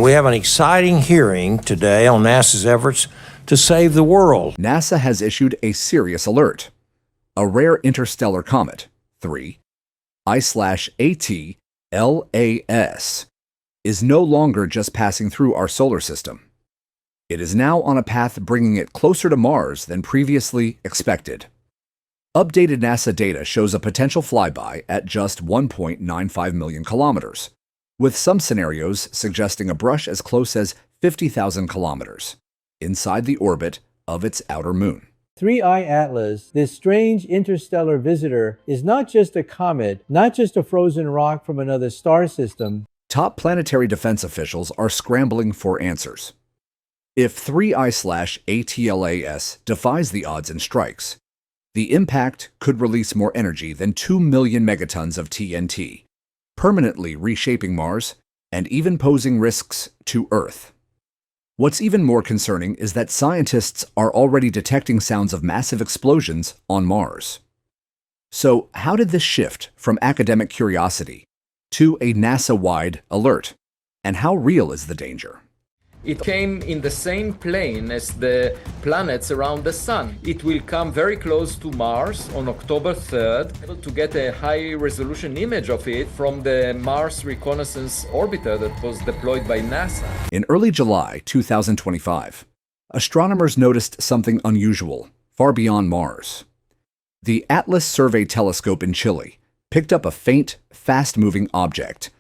We have an exciting hearing today on NASA's efforts to save the world. NASA has issued a serious alert. A rare interstellar comet, 3 I/AT-LAS, is no longer just passing through our solar system. It is now on a path bringing it closer to Mars than previously expected. Updated NASA data shows a potential flyby at just 1.95 million kilometers, with some scenarios suggesting a brush as close as 50,000 kilometers inside the orbit of its outer moon. 3I Atlas, this strange interstellar visitor, is not just a comet, not just a frozen rock from another star system. Top planetary defense officials are scrambling for answers. If 3I/ATLAS defies the odds and strikes, the impact could release more energy than 2 million megatons of TNT, permanently reshaping Mars and even posing risks to Earth. What's even more concerning is that scientists are already detecting sounds of massive explosions on Mars. So, how did this shift from academic curiosity to a NASA-wide alert? And how real is the danger? It came in the same plane as the planets around the Sun. It will come very close to Mars on October 3rd to get a high-resolution image of it from the Mars Reconnaissance Orbiter that was deployed by NASA. In early July 2025, astronomers noticed something unusual, far beyond Mars. The Atlas Survey Telescope in Chile picked up a faint, fast-moving object,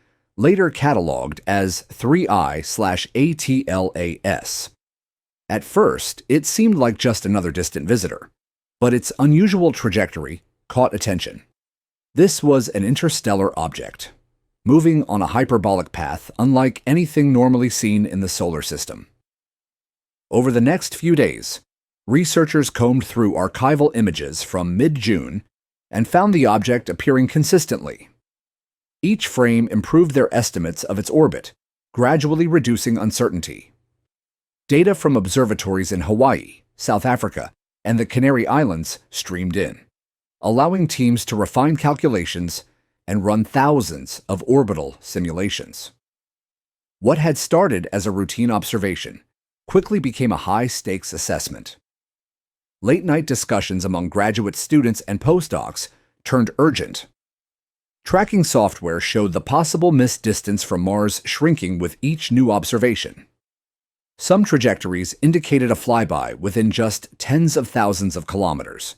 later cataloged as 3I/ATLAS. At first, it seemed like just another distant visitor, but its unusual trajectory caught attention. This was an interstellar object, moving on a hyperbolic path unlike anything normally seen in the solar system. Over the next few days, researchers combed through archival images from mid-June and found the object appearing consistently. Each frame improved their estimates of its orbit, gradually reducing uncertainty. Data from observatories in Hawaii, South Africa, and the Canary Islands streamed in, allowing teams to refine calculations and run thousands of orbital simulations. What had started as a routine observation quickly became a high-stakes assessment. Late-night discussions among graduate students and postdocs turned urgent. Tracking software showed the possible missed distance from Mars shrinking with each new observation. Some trajectories indicated a flyby within just tens of thousands of kilometers,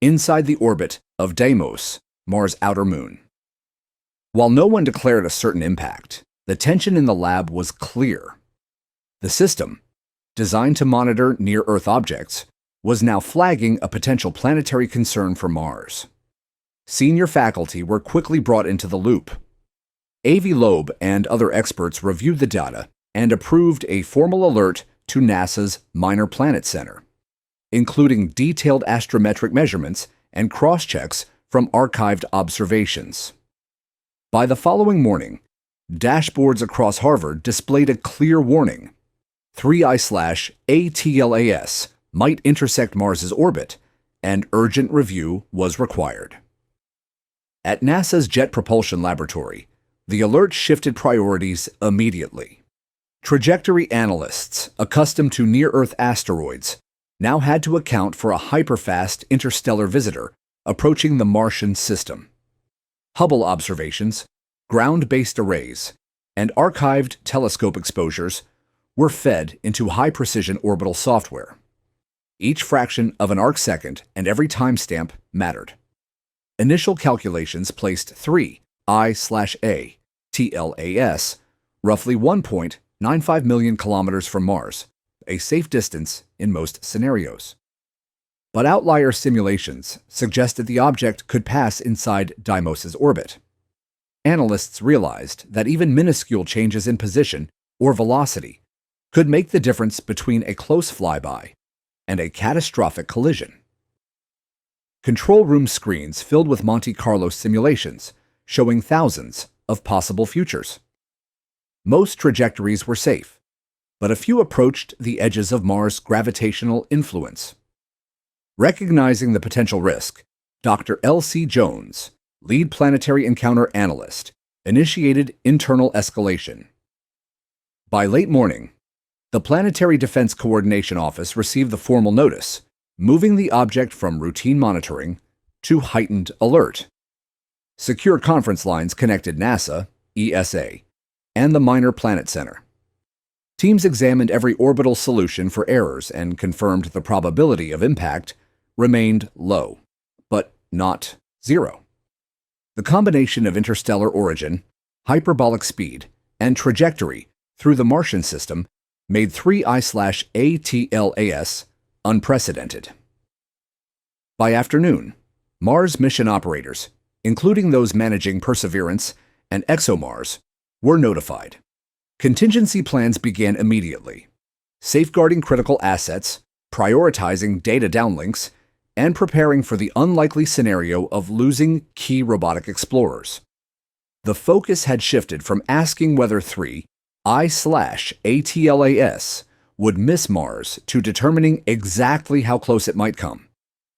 inside the orbit of Deimos, Mars' outer moon. While no one declared a certain impact, the tension in the lab was clear. The system, designed to monitor near-Earth objects, was now flagging a potential planetary concern for Mars. Senior faculty were quickly brought into the loop. Avi Loeb and other experts reviewed the data and approved a formal alert to NASA's Minor Planet Center, including detailed astrometric measurements and cross-checks from archived observations. By the following morning, dashboards across Harvard displayed a clear warning. 3I/ATLAS might intersect Mars's orbit, and urgent review was required. At NASA's Jet Propulsion Laboratory, the alert shifted priorities immediately. Trajectory analysts, accustomed to near-Earth asteroids, now had to account for a hyperfast interstellar visitor approaching the Martian system. Hubble observations, ground-based arrays, and archived telescope exposures were fed into high-precision orbital software. Each fraction of an arcsecond and every timestamp mattered. Initial calculations placed 3I/ATLAS roughly 1.95 million kilometers from Mars, a safe distance in most scenarios. But outlier simulations suggested the object could pass inside Deimos' orbit. Analysts realized that even minuscule changes in position or velocity could make the difference between a close flyby and a catastrophic collision. Control room screens filled with Monte Carlo simulations showing thousands of possible futures. Most trajectories were safe, but a few approached the edges of Mars' gravitational influence. Recognizing the potential risk, Dr. L.C. Jones, lead planetary encounter analyst, initiated internal escalation. By late morning, the Planetary Defense Coordination Office received the formal notice, moving the object from routine monitoring to heightened alert. Secure conference lines connected NASA, ESA, and the Minor Planet Center. Teams examined every orbital solution for errors and confirmed the probability of impact remained low, but not zero. The combination of interstellar origin, hyperbolic speed, and trajectory through the Martian system made 3I/ATLAS unprecedented. By afternoon, Mars mission operators, including those managing Perseverance and ExoMars, were notified. Contingency plans began immediately, safeguarding critical assets, prioritizing data downlinks, and preparing for the unlikely scenario of losing key robotic explorers. The focus had shifted from asking whether 3I/ATLAS would miss Mars to determining exactly how close it might come,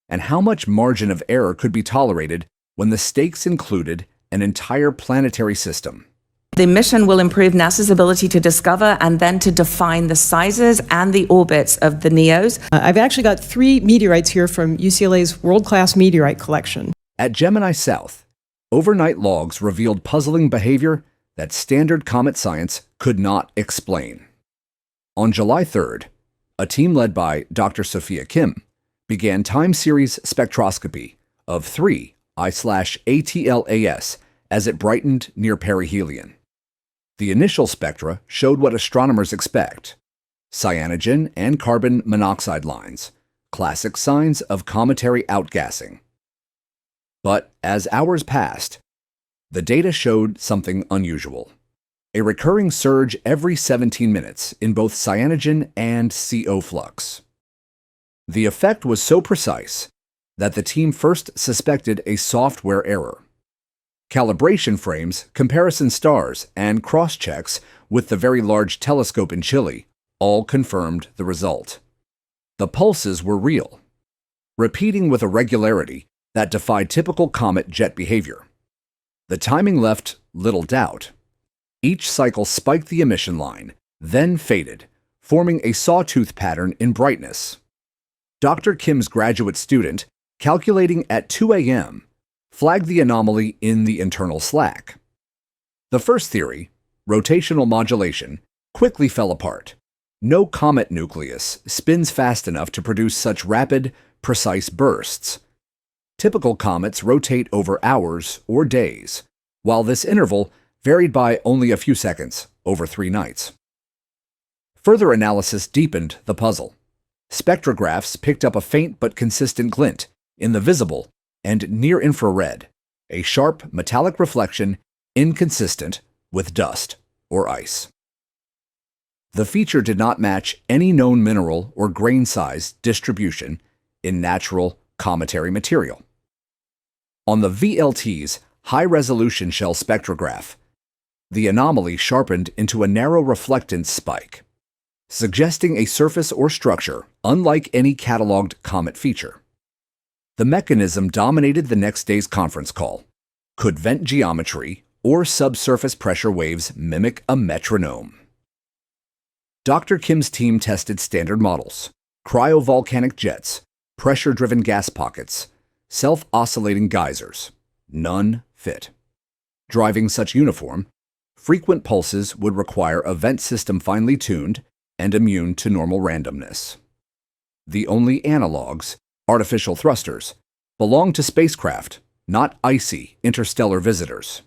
and how much margin of error could be tolerated when the stakes included an entire planetary system. The mission will improve NASA's ability to discover and then to define the sizes and the orbits of the NEOs. I've actually got 3 meteorites here from UCLA's world-class meteorite collection. At Gemini South, overnight logs revealed puzzling behavior that standard comet science could not explain. On July 3rd, a team led by Dr. Sophia Kim began time series spectroscopy of 3I/ATLAS as it brightened near perihelion. The initial spectra showed what astronomers expect: cyanogen and carbon monoxide lines, classic signs of cometary outgassing. But as hours passed, the data showed something unusual: a recurring surge every 17 minutes in both cyanogen and CO flux. The effect was so precise that the team first suspected a software error. Calibration frames, comparison stars, and cross-checks with the Very Large Telescope in Chile all confirmed the result. The pulses were real, repeating with a regularity that defied typical comet jet behavior. The timing left little doubt. Each cycle spiked the emission line, then faded, forming a sawtooth pattern in brightness. Dr. Kim's graduate student, calculating at 2 a.m., flagged the anomaly in the internal slack. The first theory, rotational modulation, quickly fell apart. No comet nucleus spins fast enough to produce such rapid, precise bursts. Typical comets rotate over hours or days, while this interval varied by only a few seconds over 3 nights. Further analysis deepened the puzzle. Spectrographs picked up a faint but consistent glint in the visible and near-infrared, a sharp metallic reflection inconsistent with dust or ice. The feature did not match any known mineral or grain size distribution in natural cometary material. On the VLT's high-resolution shell spectrograph, the anomaly sharpened into a narrow reflectance spike, suggesting a surface or structure unlike any cataloged comet feature. The mechanism dominated the next day's conference call. Could vent geometry or subsurface pressure waves mimic a metronome? Dr. Kim's team tested standard models: cryovolcanic jets, pressure-driven gas pockets, self-oscillating geysers. None fit. Driving such uniform, frequent pulses would require a vent system finely tuned and immune to normal randomness. The only analogs, artificial thrusters, belong to spacecraft, not icy interstellar visitors.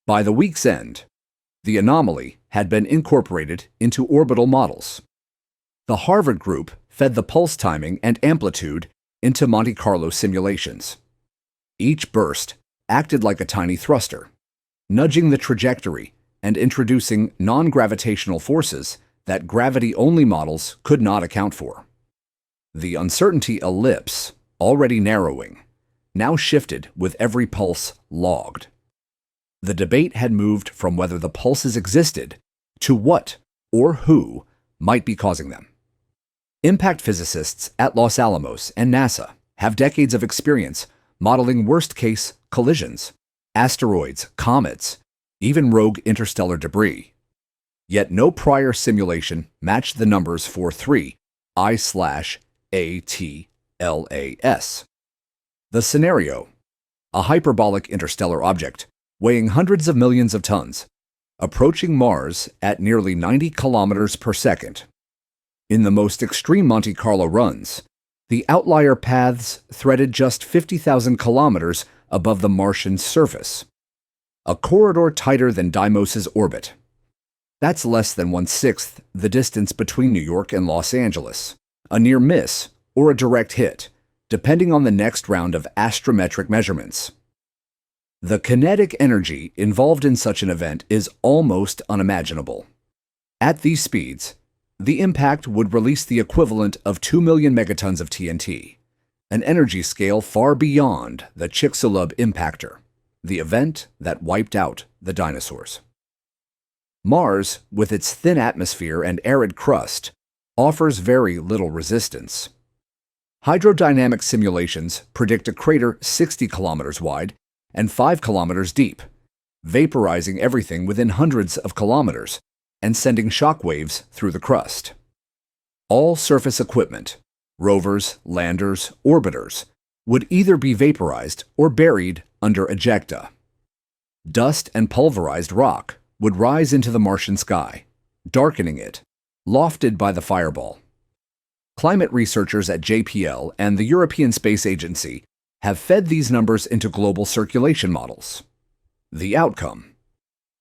By the week's end, the anomaly had been incorporated into orbital models. The Harvard group fed the pulse timing and amplitude into Monte Carlo simulations. Each burst acted like a tiny thruster, nudging the trajectory and introducing non-gravitational forces that gravity-only models could not account for. The uncertainty ellipse, already narrowing, now shifted with every pulse logged. The debate had moved from whether the pulses existed to what or who might be causing them. Impact physicists at Los Alamos and NASA have decades of experience modeling worst-case collisions, asteroids, comets, even rogue interstellar debris. Yet no prior simulation matched the numbers for 3 I/ATLAS. The scenario: a hyperbolic interstellar object weighing hundreds of millions of tons, approaching Mars at nearly 90 kilometers per second. In the most extreme Monte Carlo runs, the outlier paths threaded just 50,000 kilometers above the Martian surface, a corridor tighter than Deimos's orbit. That's less than 1/6 the distance between New York and Los Angeles, a near miss or a direct hit, depending on the next round of astrometric measurements. The kinetic energy involved in such an event is almost unimaginable. At these speeds, the impact would release the equivalent of 2 million megatons of TNT, an energy scale far beyond the Chicxulub impactor, the event that wiped out the dinosaurs. Mars, with its thin atmosphere and arid crust, offers very little resistance. Hydrodynamic simulations predict a crater 60 kilometers wide and 5 kilometers deep, vaporizing everything within hundreds of kilometers and sending shock waves through the crust. All surface equipment, rovers, landers, orbiters, would either be vaporized or buried under ejecta. Dust and pulverized rock would rise into the Martian sky, darkening it, lofted by the fireball. Climate researchers at JPL and the European Space Agency have fed these numbers into global circulation models. The outcome: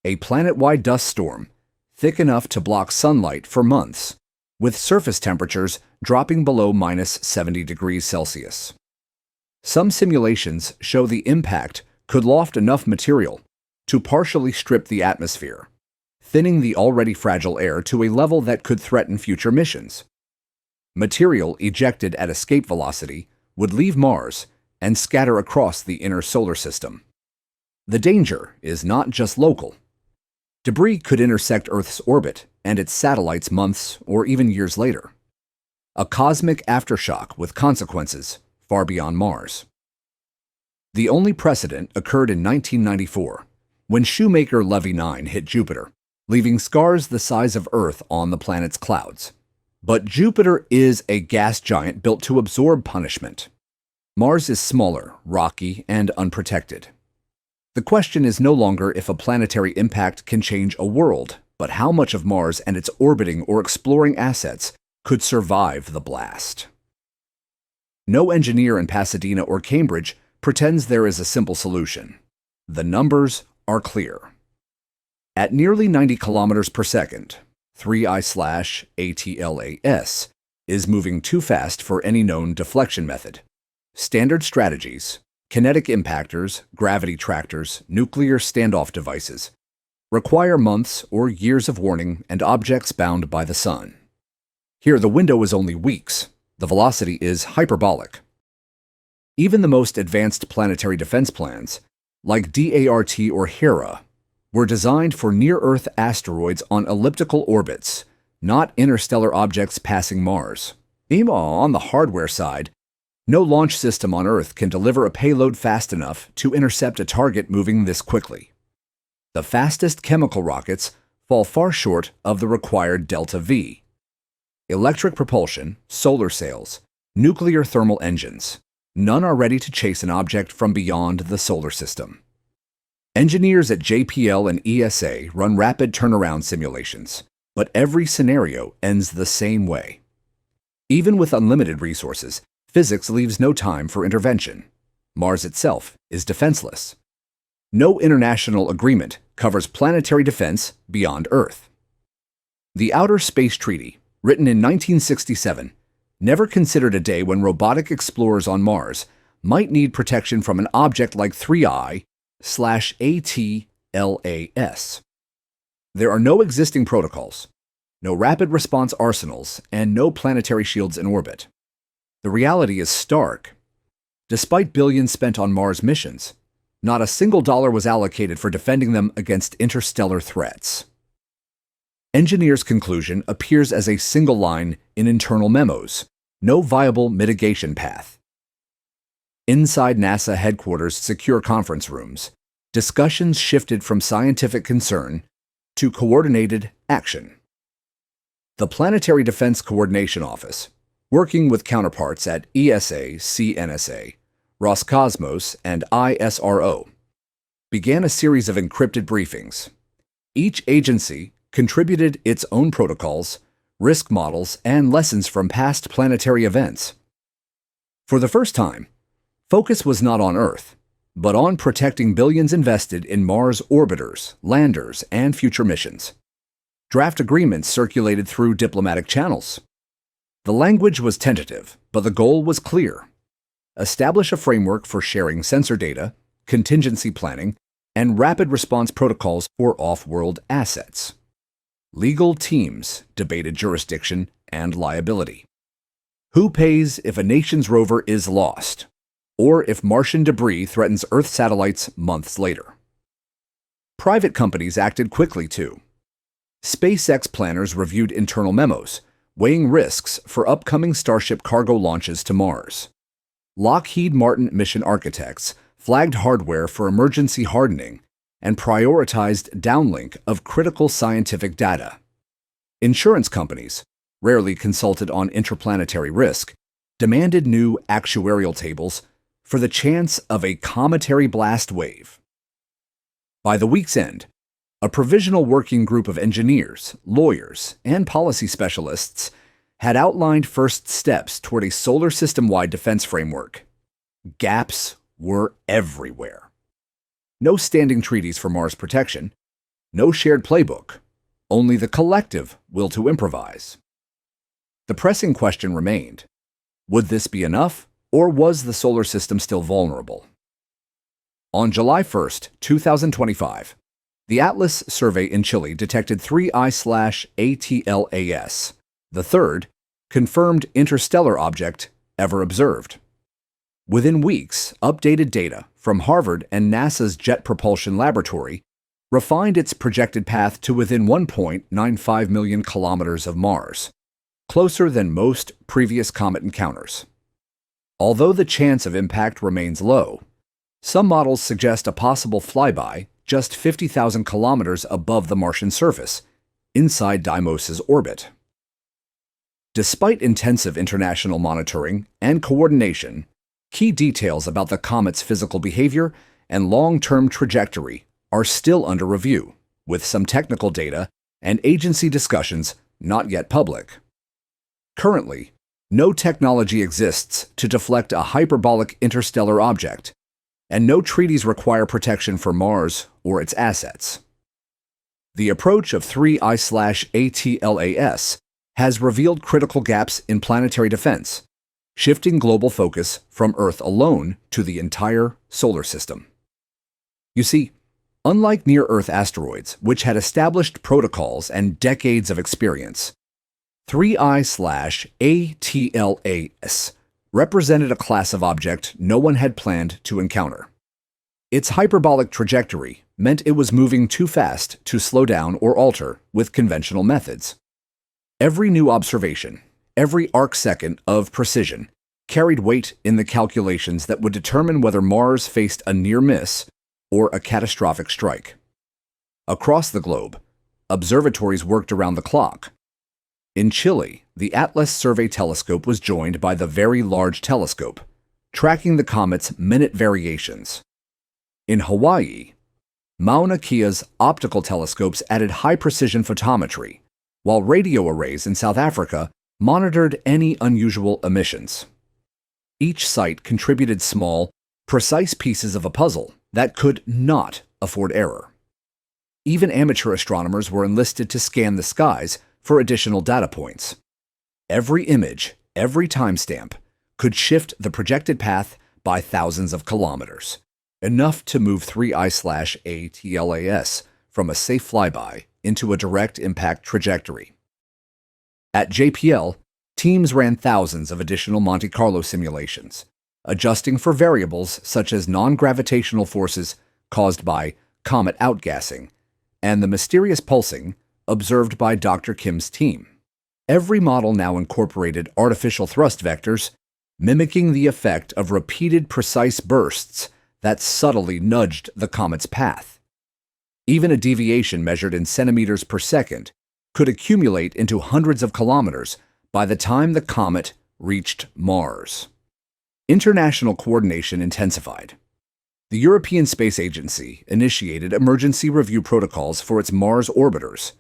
a planet-wide dust storm, thick enough to block sunlight for months, with surface temperatures dropping below -70 degrees Celsius. Some simulations show the impact could loft enough material to partially strip the atmosphere, thinning the already fragile air to a level that could threaten future missions. Material ejected at escape velocity would leave Mars and scatter across the inner solar system. The danger is not just local. Debris could intersect Earth's orbit and its satellites months or even years later. A cosmic aftershock with consequences far beyond Mars. The only precedent occurred in 1994, when Shoemaker Levy 9 hit Jupiter, leaving scars the size of Earth on the planet's clouds. But Jupiter is a gas giant built to absorb punishment. Mars is smaller, rocky, and unprotected. The question is no longer if a planetary impact can change a world, but how much of Mars and its orbiting or exploring assets could survive the blast. No engineer in Pasadena or Cambridge pretends there is a simple solution. The numbers are clear. At nearly 90 kilometers per second, 3 I/ATLAS is moving too fast for any known deflection method. Standard strategies, kinetic impactors, gravity tractors, nuclear standoff devices, require months or years of warning and objects bound by the sun. Here, the window is only weeks. The velocity is hyperbolic. Even the most advanced planetary defense plans, like DART or Hera, were designed for near-Earth asteroids on elliptical orbits, not interstellar objects passing Mars. Meanwhile, on the hardware side, no launch system on Earth can deliver a payload fast enough to intercept a target moving this quickly. The fastest chemical rockets fall far short of the required delta V. Electric propulsion, solar sails, nuclear thermal engines, none are ready to chase an object from beyond the solar system. Engineers at JPL and ESA run rapid turnaround simulations, but every scenario ends the same way. Even with unlimited resources, physics leaves no time for intervention. Mars itself is defenseless. No international agreement covers planetary defense beyond Earth. The Outer Space Treaty, written in 1967, never considered a day when robotic explorers on Mars might need protection from an object like 3I/ATLAS. There are no existing protocols, no rapid response arsenals, and no planetary shields in orbit. The reality is stark. Despite billions spent on Mars missions, not a single dollar was allocated for defending them against interstellar threats. Engineers' conclusion appears as a single line in internal memos: no viable mitigation path. Inside NASA headquarters' secure conference rooms, discussions shifted from scientific concern to coordinated action. The Planetary Defense Coordination Office, working with counterparts at ESA, CNSA, Roscosmos, and ISRO, began a series of encrypted briefings. Each agency contributed its own protocols, risk models, and lessons from past planetary events. For the first time, focus was not on Earth, but on protecting billions invested in Mars orbiters, landers, and future missions. Draft agreements circulated through diplomatic channels. The language was tentative, but the goal was clear. Establish a framework for sharing sensor data, contingency planning, and rapid response protocols for off-world assets. Legal teams debated jurisdiction and liability. Who pays if a nation's rover is lost, or if Martian debris threatens Earth satellites months later? Private companies acted quickly too. SpaceX planners reviewed internal memos, weighing risks for upcoming Starship cargo launches to Mars. Lockheed Martin mission architects flagged hardware for emergency hardening and prioritized downlink of critical scientific data. Insurance companies, rarely consulted on interplanetary risk, demanded new actuarial tables for the chance of a cometary blast wave. By the week's end, a provisional working group of engineers, lawyers, and policy specialists had outlined first steps toward a solar system-wide defense framework. Gaps were everywhere. No standing treaties for Mars protection, no shared playbook, only the collective will to improvise. The pressing question remained: would this be enough, or was the solar system still vulnerable? On July 1, 2025, the Atlas survey in Chile detected 3I/ATLAS, the third confirmed interstellar object ever observed. Within weeks, updated data from Harvard and NASA's Jet Propulsion Laboratory refined its projected path to within 1.95 million kilometers of Mars, closer than most previous comet encounters. Although the chance of impact remains low, some models suggest a possible flyby just 50,000 kilometers above the Martian surface, inside Deimos's orbit. Despite intensive international monitoring and coordination, key details about the comet's physical behavior and long-term trajectory are still under review, with some technical data and agency discussions not yet public. Currently, no technology exists to deflect a hyperbolic interstellar object, and no treaties require protection for Mars or its assets. The approach of 3I/ATLAS has revealed critical gaps in planetary defense, shifting global focus from Earth alone to the entire solar system. You see, unlike near-Earth asteroids, which had established protocols and decades of experience, 3I/ATLAS represented a class of object no one had planned to encounter. Its hyperbolic trajectory meant it was moving too fast to slow down or alter with conventional methods. Every new observation, every arcsecond of precision, carried weight in the calculations that would determine whether Mars faced a near miss or a catastrophic strike. Across the globe, observatories worked around the clock. In Chile, the Atlas Survey Telescope was joined by the Very Large Telescope, tracking the comet's minute variations. In Hawaii, Mauna Kea's optical telescopes added high-precision photometry, while radio arrays in South Africa monitored any unusual emissions. Each site contributed small, precise pieces of a puzzle that could not afford error. Even amateur astronomers were enlisted to scan the skies for additional data points. Every image, every timestamp, could shift the projected path by thousands of kilometers, enough to move 3I/ATLAS from a safe flyby into a direct impact trajectory. At JPL, teams ran thousands of additional Monte Carlo simulations, adjusting for variables such as non-gravitational forces caused by comet outgassing and the mysterious pulsing observed by Dr. Kim's team. Every model now incorporated artificial thrust vectors, mimicking the effect of repeated precise bursts that subtly nudged the comet's path. Even a deviation measured in centimeters per second could accumulate into hundreds of kilometers by the time the comet reached Mars. International coordination intensified. The European Space Agency initiated emergency review protocols for its Mars orbiters,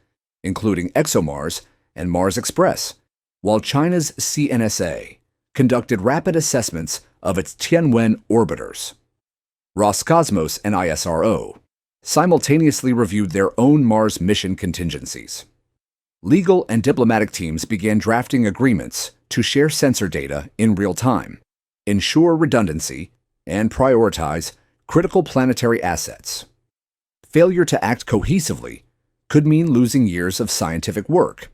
including ExoMars and Mars Express, while China's CNSA conducted rapid assessments of its Tianwen orbiters. Roscosmos and ISRO simultaneously reviewed their own Mars mission contingencies. Legal and diplomatic teams began drafting agreements to share sensor data in real time, ensure redundancy, and prioritize critical planetary assets. Failure to act cohesively could mean losing years of scientific work.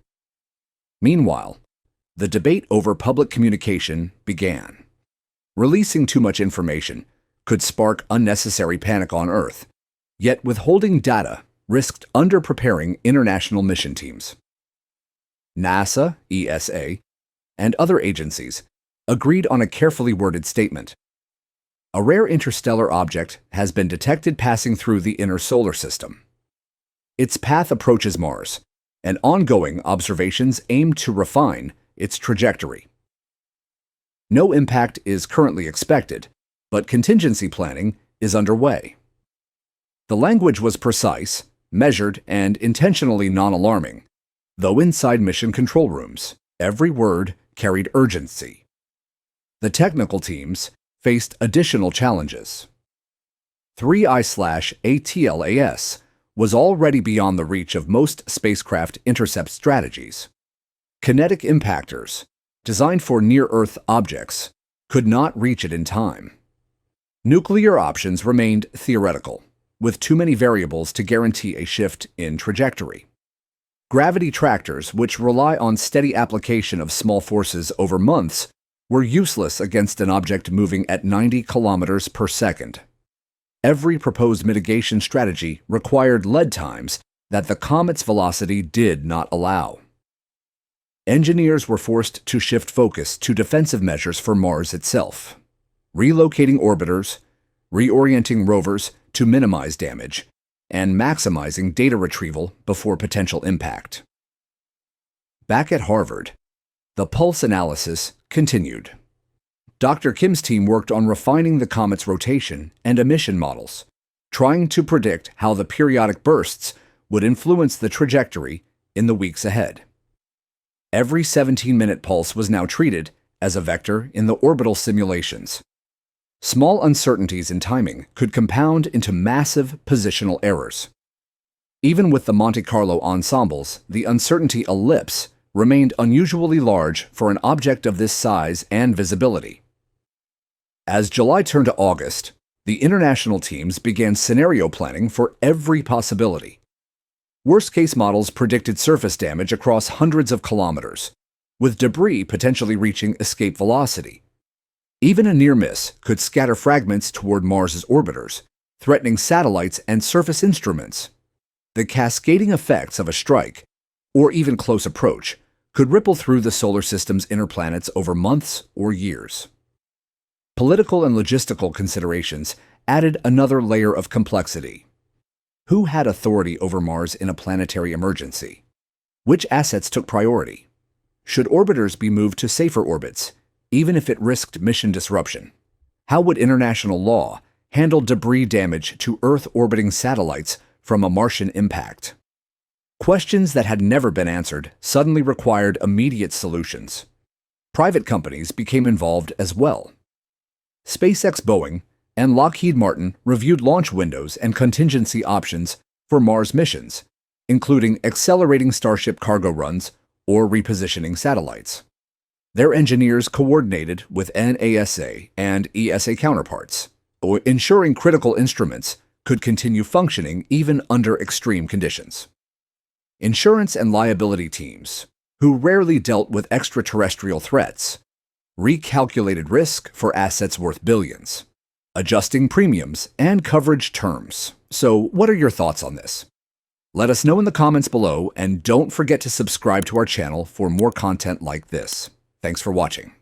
Meanwhile, the debate over public communication began. Releasing too much information could spark unnecessary panic on Earth, yet withholding data risked underpreparing international mission teams. NASA, ESA, and other agencies agreed on a carefully worded statement. A rare interstellar object has been detected passing through the inner solar system. Its path approaches Mars, and ongoing observations aim to refine its trajectory. No impact is currently expected, but contingency planning is underway. The language was precise, measured, and intentionally non-alarming, though inside mission control rooms, every word carried urgency. The technical teams faced additional challenges. 3I/ATLAS was already beyond the reach of most spacecraft intercept strategies. Kinetic impactors, designed for near-Earth objects, could not reach it in time. Nuclear options remained theoretical, with too many variables to guarantee a shift in trajectory. Gravity tractors, which rely on steady application of small forces over months, were useless against an object moving at 90 kilometers per second. Every proposed mitigation strategy required lead times that the comet's velocity did not allow. Engineers were forced to shift focus to defensive measures for Mars itself, relocating orbiters, reorienting rovers to minimize damage, and maximizing data retrieval before potential impact. Back at Harvard, the pulse analysis continued. Dr. Kim's team worked on refining the comet's rotation and emission models, trying to predict how the periodic bursts would influence the trajectory in the weeks ahead. Every 17-minute pulse was now treated as a vector in the orbital simulations. Small uncertainties in timing could compound into massive positional errors. Even with the Monte Carlo ensembles, the uncertainty ellipse remained unusually large for an object of this size and visibility. As July turned to August, the international teams began scenario planning for every possibility. Worst-case models predicted surface damage across hundreds of kilometers, with debris potentially reaching escape velocity. Even a near miss could scatter fragments toward Mars's orbiters, threatening satellites and surface instruments. The cascading effects of a strike, or even close approach, could ripple through the solar system's inner planets over months or years. Political and logistical considerations added another layer of complexity. Who had authority over Mars in a planetary emergency? Which assets took priority? Should orbiters be moved to safer orbits, even if it risked mission disruption? How would international law handle debris damage to Earth-orbiting satellites from a Martian impact? Questions that had never been answered suddenly required immediate solutions. Private companies became involved as well. SpaceX, Boeing, and Lockheed Martin reviewed launch windows and contingency options for Mars missions, including accelerating Starship cargo runs or repositioning satellites. Their engineers coordinated with NASA and ESA counterparts, ensuring critical instruments could continue functioning even under extreme conditions. Insurance and liability teams, who rarely dealt with extraterrestrial threats, recalculated risk for assets worth billions, adjusting premiums and coverage terms. So, what are your thoughts on this? Let us know in the comments below, and don't forget to subscribe to our channel for more content like this. Thanks for watching.